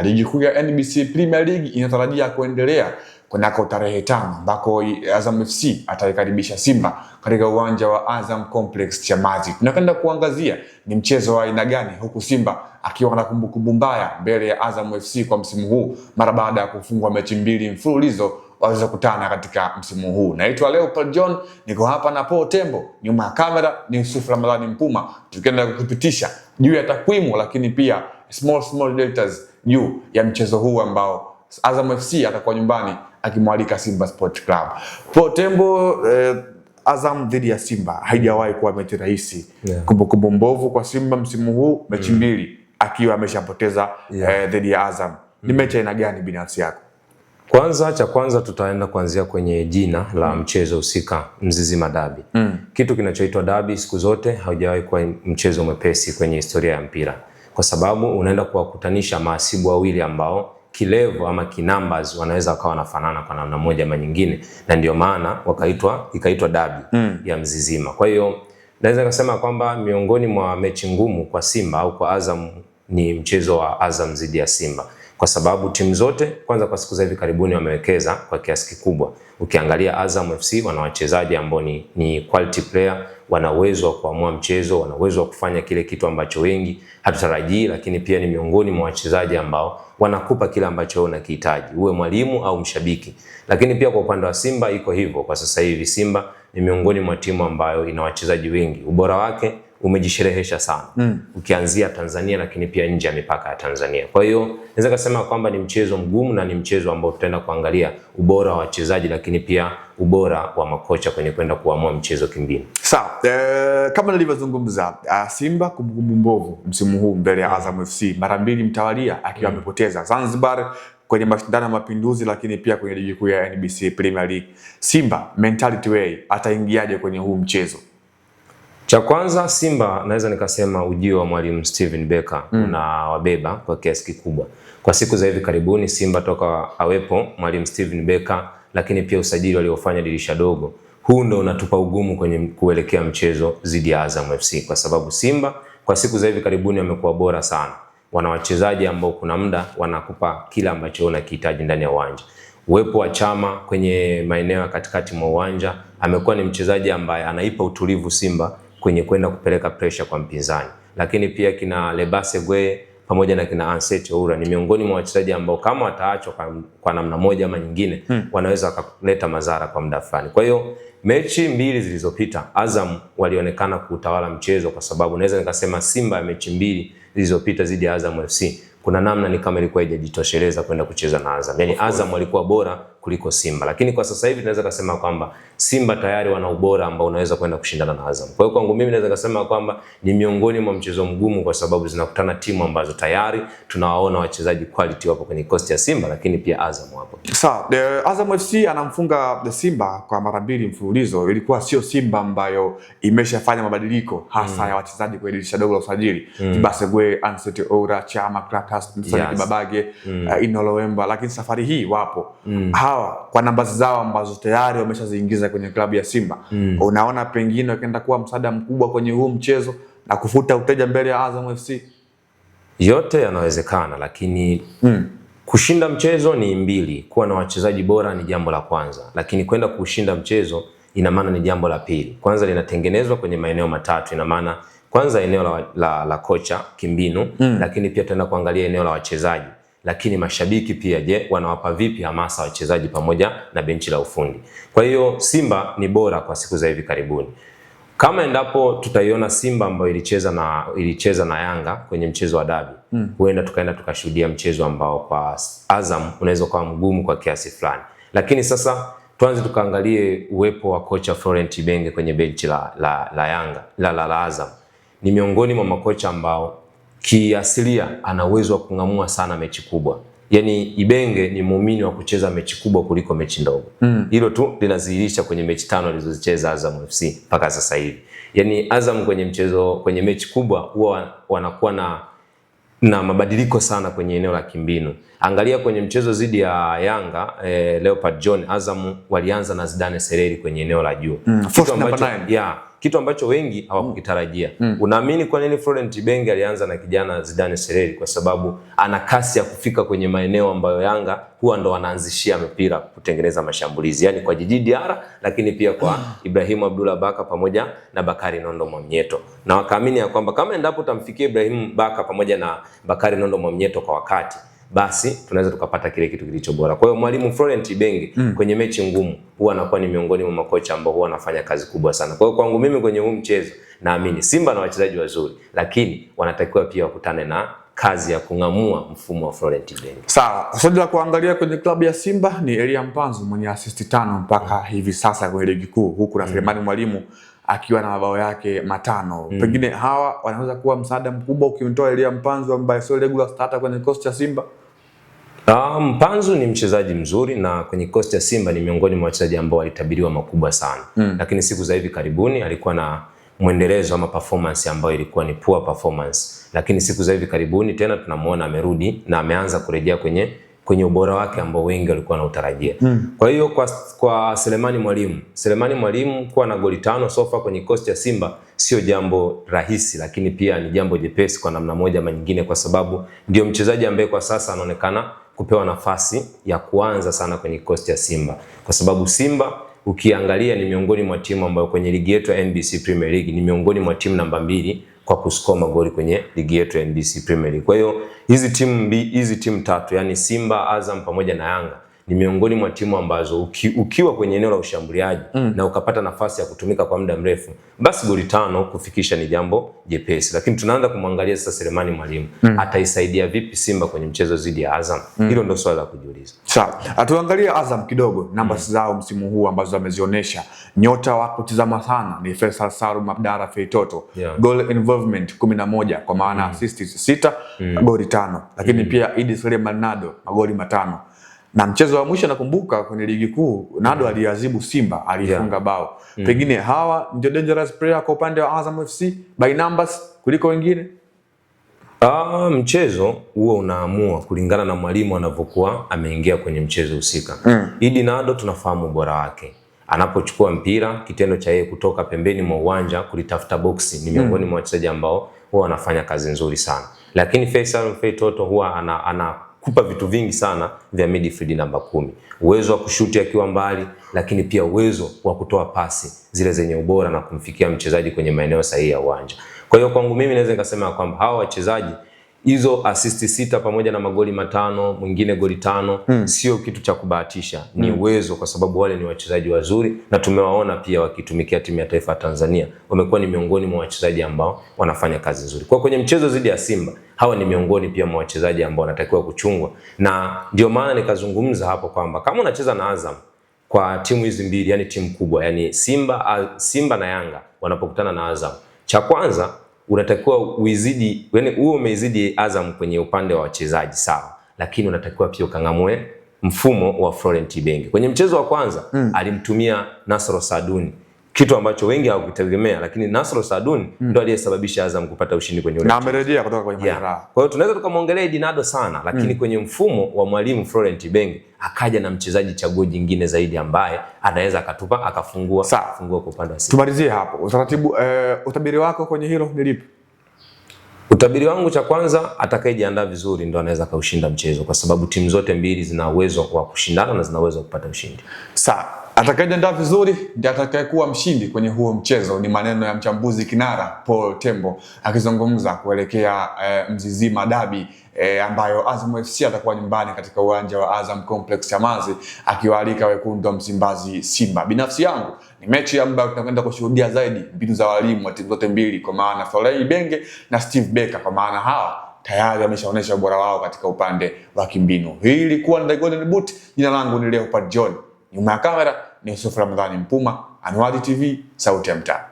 Ligi kuu ya NBC Premier League inatarajia kuendelea kunako tarehe 5 ambako Azam FC ataikaribisha Simba katika uwanja wa Azam Complex Chamazi. Tunakwenda kuangazia ni mchezo wa aina gani, huku Simba akiwa na kumbukumbu mbaya mbele ya Azam FC kwa msimu huu mara baada ya kufungwa mechi 2 mfululizo walizokutana katika msimu huu. Naitwa Leopold John, niko hapa na Paul Tembo, nyuma ya kamera ni Yusuf Ramadhani Mpuma, tukienda kukupitisha juu ya takwimu lakini pia small details juu ya mchezo huu ambao Azam FC atakuwa nyumbani akimwalika Simba Sport Club. Paul Tembo, Azam dhidi ya Simba haijawahi kuwa mechi rahisi. Kumbukumbu mbovu kwa Simba msimu huu, mechi 2 akiwa ameshapoteza dhidi ya Azam. Ni mechi aina gani binafsi yako? Kwanza tutaenda kuanzia kwenye jina la mchezo husika, Mzizima Derby. Kitu kinachoitwa derby siku zote haujawahi kuwa mchezo mwepesi kwenye historia ya mpira, kwa sababu unaenda kuwakutanisha mahasibu wawili ambao kilevo ama kinumbers wanaweza wakawa wanafanana kwa namna moja ama nyingine, na ndio maana ikaitwa derby ya Mzizima. Kwa hiyo naweza kusema kwamba miongoni mwa mechi ngumu kwa Simba au kwa Azam ni mchezo wa Azam dhidi ya Simba, kwa sababu timu zote kwanza kwa siku za hivi karibuni wamewekeza kwa kiasi kikubwa. Ukiangalia Azam FC wana wachezaji ambao ni quality player, wana uwezo wa kuamua mchezo, wana uwezo wa kufanya kile kitu ambacho wengi hatutarajii, lakini pia ni miongoni mwa wachezaji ambao wanakupa kile ambacho unakihitaji, uwe mwalimu au mshabiki. Lakini pia kwa upande wa Simba iko hivyo. Kwa sasa hivi Simba ni miongoni mwa timu ambayo ina wachezaji wengi, ubora wake umejisherehesha sana ukianzia Tanzania lakini pia nje ya mipaka ya Tanzania. Kwa hiyo naweza kusema kwamba ni mchezo mgumu na ni mchezo ambao tutaenda kuangalia ubora wa wachezaji lakini pia ubora wa makocha kwenye kwenda kuamua mchezo kimbinu. Sawa, kama nilivyozungumza, Simba kumbukumbu mbovu msimu huu mbele ya Azam FC, mara 2 mtawalia akiwa amepoteza Zanzibar kwenye mashindano ya Mapinduzi lakini pia kwenye ligi kuu ya NBC Premier League. Simba mentality way ataingiaje kwenye huu mchezo? Cha kwanza Simba naweza nikasema ujio wa mwalimu Steven Becker na wabeba kwa kiasi kikubwa. Kwa siku za hivi karibuni Simba toka awepo mwalimu Steven Becker, lakini pia usajili waliofanya dirisha dogo, huu ndio unatupa ugumu kwenye kuelekea mchezo dhidi ya Azam FC, kwa sababu Simba kwa siku za hivi karibuni wamekuwa bora sana. Wana wachezaji ambao kuna muda wanakupa kila ambacho unakihitaji ndani ya uwanja. Uwepo wa Chama kwenye maeneo ya katikati mwa uwanja, amekuwa ni mchezaji ambaye anaipa utulivu Simba kwenye kwenda kupeleka pressure kwa mpinzani. Lakini pia kina Lebase Gwe pamoja na kina Anseti Oura ni miongoni mwa wachezaji ambao kama wataachwa kwa namna moja ama nyingine wanaweza kuleta madhara kwa muda fulani. Kwa hiyo mechi 2 zilizopita Azam walionekana kutawala mchezo, kwa sababu naweza nikasema Simba ya mechi 2 zilizopita dhidi ya Azam FC kuna namna ni kama ilikuwa haijajitosheleza kwenda kucheza na Azam. Yaani Azam walikuwa bora kuliko Simba. Lakini kwa sasa hivi tunaweza kusema kwamba Simba tayari wana ubora ambao unaweza kwenda kushindana na Azam. Kwa hiyo kwangu mimi naweza kusema kwamba ni miongoni mwa mchezo mgumu, kwa sababu zinakutana timu ambazo tayari tunawaona wachezaji quality wapo kwenye coast ya Simba, lakini pia Azam wapo. Sawa, Azam FC anamfunga Simba kwa mara 2 mfululizo. Ilikuwa sio Simba ambayo imeshafanya mabadiliko hasa ya wachezaji kwa dirisha dogo la usajili. Basegwe, Anseti Oura, Chama, Kratas, Msali Babage, Inolowemba, lakini safari hii wapo hawa kwa namba zao ambazo tayari wameshaziingiza kwenye klabu ya Simba. Unaona pengine wakaenda kuwa msaada mkubwa kwenye huu mchezo na kufuta uteja mbele ya Azam FC? Yote yanawezekana, lakini kushinda mchezo ni 2, kuwa na wachezaji bora ni jambo la kwanza, lakini kwenda kushinda mchezo ina maana ni jambo la pili. Kwanza linatengenezwa kwenye maeneo matatu, ina maana kwanza eneo la kocha kimbinu, lakini pia tutaenda kuangalia eneo la wachezaji. Lakini mashabiki pia, je, wanawapa vipi hamasa wachezaji pamoja na benchi la ufundi? Kwa hiyo Simba ni bora kwa siku za hivi karibuni. Kama endapo tutaiona Simba ambayo ilicheza na Yanga kwenye mchezo wa dabi, huenda tukaenda tukashuhudia mchezo ambao kwa Azam unaweza kuwa mgumu kwa kiasi fulani. Lakini sasa tuanze tukaangalie uwepo wa kocha Florent Ibenge kwenye benchi la Yanga, la Azam. Ni miongoni mwa makocha ambao kiasilia ana uwezo wa kung'amua sana mechi kubwa. Yaani Ibenge ni muumini wa kucheza mechi kubwa kuliko mechi ndogo. Hilo tu linadhihirisha kwenye mechi 5 alizozicheza Azam FC mpaka sasa hivi. Yaani Azam kwenye mechi kubwa huwa wanakuwa na mabadiliko sana kwenye eneo la kimbinu. Angalia kwenye mchezo dhidi ya Yanga, Leopard John, Azam walianza na Zidane Sereri kwenye eneo la juu. kitu ambacho wengi hawakukitarajia. Unaamini kwa nini Florent Ibenge alianza na kijana Zidane Sereri? Kwa sababu ana kasi ya kufika kwenye maeneo ambayo Yanga huwa ndo wanaanzishia mpira kutengeneza mashambulizi, yani kwa Djigui Diarra, lakini pia kwa Ibrahim Abdullah Baka pamoja na Bakari Nondo Mwamnyeto, na wakaamini ya kwamba kama endapo tamfikia Ibrahim Baka pamoja na Bakari Nondo Mwamnyeto kwa wakati, basi tunaweza tukapata kile kitu kilicho bora. Kwa hiyo mwalimu Florent Ibenge kwenye mechi ngumu huwa anakuwa ni miongoni mwa makocha ambao huwa anafanya kazi kubwa sana. Kwa hiyo kwangu mimi kwenye huu mchezo naamini Simba na wachezaji wazuri, lakini wanatakiwa pia wakutane na kazi ya kung'amua mfumo wa Florent Ibenge. Sawa, swali la kuangalia kwenye klabu ya Simba ni Elia Mpanzu mwenye assist 5 mpaka hivi sasa kwenye ligi kuu, huku na Selemani Mwalimu akiwa na mabao yake 5. Pengine hawa wanaweza kuwa msaada mkubwa ukimtoa Elia Mpanzu ambaye sio regular starter kwenye kikosi cha Simba. Mpanzu ni mchezaji mzuri na kwenye kikosi cha Simba ni miongoni mwa wachezaji ambao walitabiriwa makubwa sana. Lakini siku za hivi karibuni alikuwa na mwendelezo ama performance ambayo ilikuwa ni poor performance. Lakini siku za hivi karibuni tena tunamuona amerudi na ameanza kurejea kwenye ubora wake ambao wengi walikuwa wanautarajia. Kwa hiyo kwa Selemani Mwalimu kuwa na goli 5 sofa kwenye kikosi cha Simba sio jambo rahisi, lakini pia ni jambo jepesi kwa namna moja ama nyingine, kwa sababu ndio mchezaji ambaye kwa sasa anaonekana kupewa nafasi ya kuanza sana kwenye kikosi cha Simba, kwa sababu Simba ukiangalia ni miongoni mwa timu ambayo kwenye ligi yetu ya NBC Premier League ni miongoni mwa timu namba 2 kwa kuscore magoli kwenye ligi yetu ya NBC Premier League. Kwa hiyo hizi timu tatu, yani Simba, Azam pamoja na Yanga, ni miongoni mwa timu ambazo ukiwa kwenye eneo la ushambuliaji na ukapata nafasi ya kutumika kwa muda mrefu, basi goli 5 kufikisha ni jambo jepesi. Lakini tunaanza kumwangalia sasa Selemani Mwalimu ataisaidia vipi Simba kwenye mchezo dhidi ya Azam. Hilo ndio swali la kujiuliza. Sawa, atuangalie Azam kidogo, namba zao msimu huu ambazo wamezionyesha. Nyota wa kutizama sana ni Faisal Salum Abdalla Feitoto. Goal involvement 11 kwa maana assists 6, goli 5. Lakini pia Idi Suleiman Nado magoli 5. Na mchezo wa mwisho nakumbuka kwenye ligi kuu Nado aliadhibu Simba, alifunga bao. Pengine hawa ndio dangerous player kwa upande wa Azam FC by numbers kuliko wengine. Mchezo huo unaamua kulingana na mwalimu anavyokuwa ameingia kwenye mchezo husika. Idi Nado tunafahamu ubora wake. Anapochukua mpira, kitendo cha yeye kutoka pembeni mwa uwanja kulitafuta boksi ni miongoni mwa wachezaji ambao huwa wanafanya kazi nzuri sana. Lakini Faisal Feitoto huwa anakupa vitu vingi sana vya midfield namba 10. Uwezo wa kushuti akiwa mbali, lakini pia uwezo wa kutoa pasi zile zenye ubora na kumfikia mchezaji kwenye maeneo sahihi ya uwanja. Kwa hiyo kwangu mimi naweza nikasema kwamba hawa wachezaji, hizo assist 6 pamoja na magoli 5, mwingine goli 5, sio kitu cha kubahatisha, ni uwezo, kwa sababu wale ni wachezaji wazuri na tumewaona pia wakitumikia timu ya taifa ya Tanzania. Wamekuwa ni miongoni mwa wachezaji ambao wanafanya kazi nzuri. Kwa kwenye mchezo dhidi ya Simba, hawa ni miongoni pia mwa wachezaji ambao wanatakiwa kuchungwa, na ndio maana nikazungumza hapo kwamba kama unacheza na Azam, kwa timu hizi mbili, yani timu kubwa, yani Simba na Yanga wanapokutana na Azam, cha kwanza unatakiwa uizidi, yani uwe umeizidi Azam kwenye upande wa wachezaji sawa, lakini unatakiwa pia ukang'amue mfumo wa Florent Ibenge. Kwenye mchezo wa kwanza alimtumia Nasro Saaduni, kitu ambacho wengi hawakitegemea, lakini Nasro Saaduni ndo aliyesababisha Azam kupata ushindi kwenye ule. Na amerejea kutoka kwenye majeraha. Kwa hiyo tunaweza tukamwongelea Idi Nado sana, lakini kwenye mfumo wa mwalimu Florent Ibenge akaja na mchezaji chaguo jingine zaidi ambaye anaweza akafungua kwa upande wa Simba. Tumalizie hapo. Utaratibu utabiri wako kwenye hilo ni lipi? Utabiri wangu, cha kwanza, atakayejiandaa vizuri ndo anaweza kaushinda mchezo, kwa sababu timu zote mbili zina uwezo wa kushindana na zina uwezo wa kupata ushindi. Sawa, atakayejiandaa vizuri ndiye atakayekuwa mshindi kwenye huo mchezo. Ni maneno ya mchambuzi kinara Paul Tembo akizungumza kuelekea Mzizima Dabi ambayo Azam FC atakuwa nyumbani katika uwanja wa Azam Complex Chamazi, akiwaalika wekundu wa Msimbazi Simba. Binafsi yangu ni mechi ambayo tunakwenda kushuhudia zaidi mbinu za walimu wa timu zote mbili, kwa maana Florent Ibenge na Steve Becker, kwa maana hawa tayari wameshaonyesha ubora wao katika upande wa kimbinu. Hii ilikuwa ni The Golden Boot. Jina langu ni Leopard John. Nyuma ya kamera ni Yusuf Ramadhani Mpuma, Anwadi TV, sauti ya mtaa.